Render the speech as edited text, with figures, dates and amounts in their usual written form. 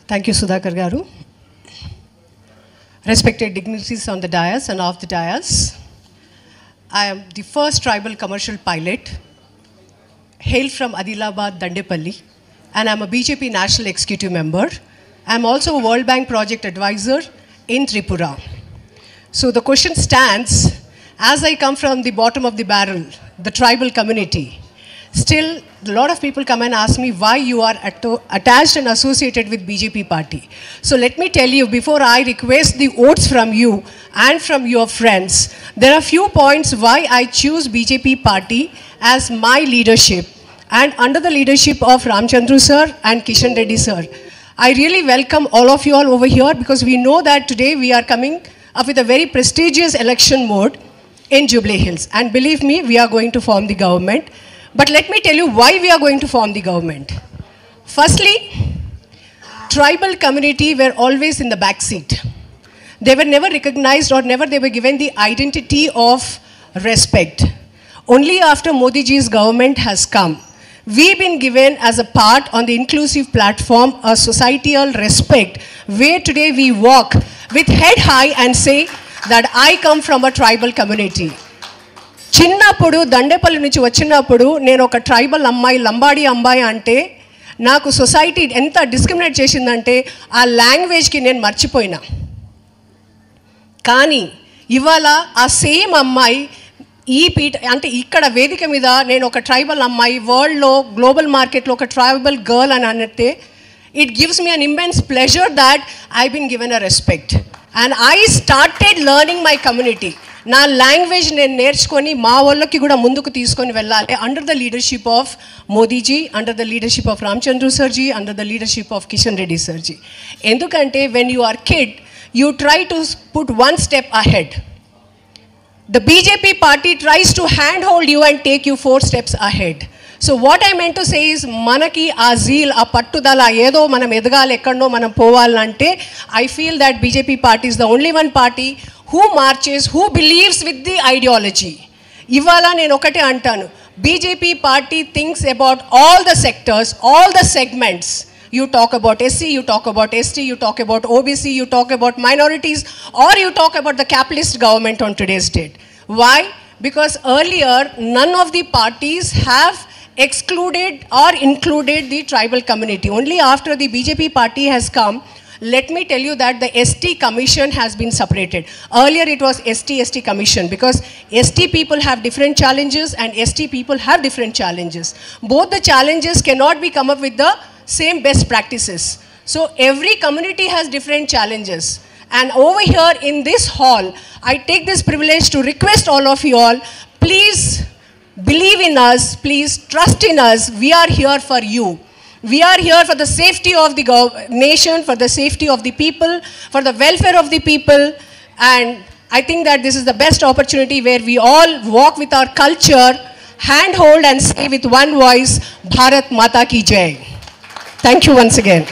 Thank you, Sudhakar Garu. Respected dignitaries on the dais and off the dais, I am the first tribal commercial pilot, hail from Adilabad, Dandepalli, and I am a BJP National Executive Member. I am also a World Bank Project Advisor in Tripura. So the question stands, as I come from the bottom of the barrel, the tribal community, still a lot of people come and ask me why you are attached and associated with BJP party. So let me tell you, before I request the votes from you and from your friends, there are few points why I choose BJP party as my leadership and under the leadership of Ramchandru sir and Kishan Reddy sir. I really welcome all of you all over here because we know that today we are coming up with a very prestigious election mode in Jubilee Hills. And believe me, we are going to form the government. But let me tell you why we are going to form the government. Firstly, tribal community were always in the back seat. They were never recognized or never they were given the identity of respect. Only after Modi ji's government has come, we've been given as a part on the inclusive platform a societal respect where today we walk with head high and say that I come from a tribal community. చిన్నప్పుడు దండేపల్లి నుంచి వచ్చినప్పుడు నేను ఒక tribal అమ్మాయి లంబాడి అమ్మాయి అంటే నాకు society ఎంత డిస్క్రిమినేట్ చేసిందంటే ఆ లాంగ్వేజ్కి నేను మర్చిపోయినా. కానీ ఇవాళ ఆ సేమ్ అమ్మాయి ఈ పీట అంటే ఇక్కడ వేదిక మీద నేను ఒక ట్రైబల్ అమ్మాయి వరల్డ్లో గ్లోబల్ మార్కెట్లో ఒక ట్రైబల్ గర్ల్ అని అంటే it gives me an immense pleasure that I been given a respect and I started learning my community. నా లాంగ్వేజ్ నేను నేర్చుకొని మా వాళ్ళకి కూడా ముందుకు తీసుకొని వెళ్ళాలి under the leadership of Modiji, under the leadership of Ramachandru సర్జీ, under the leadership of Kishan Reddy సర్జీ. ఎందుకంటే when you are kid you try to put one step ahead. The BJP party tries to handhold you and take you 4 steps ahead. So what I meant to say is, manaki aa zeal, aa pattudala, edo manam edagali ekkadno manam povalante, I feel that BJP party is the only one party who marches, who believes with the ideology. Ivala nenu okate antanu, BJP party thinks about all the sectors, all the segments. You talk about SC, you talk about ST, you talk about OBC, you talk about minorities, or you talk about the capitalist government on today's date. Why? Because earlier, none of the parties have excluded or included the tribal community. Only after the BJP party has come, let me tell you that the ST commission has been separated. Earlier it was ST commission because ST people have different challenges and ST people have different challenges. Both the challenges cannot be come up with the same best practices. So every community has different challenges. And over here in this hall, I take this privilege to request all of you all, please believe in us, please trust in us. We are here for you. We are here for the safety of the nation, for the safety of the people, for the welfare of the people. And I think that this is the best opportunity where we all walk with our culture, handhold and say with one voice, Bharat Mata Ki Jai. Thank you once again.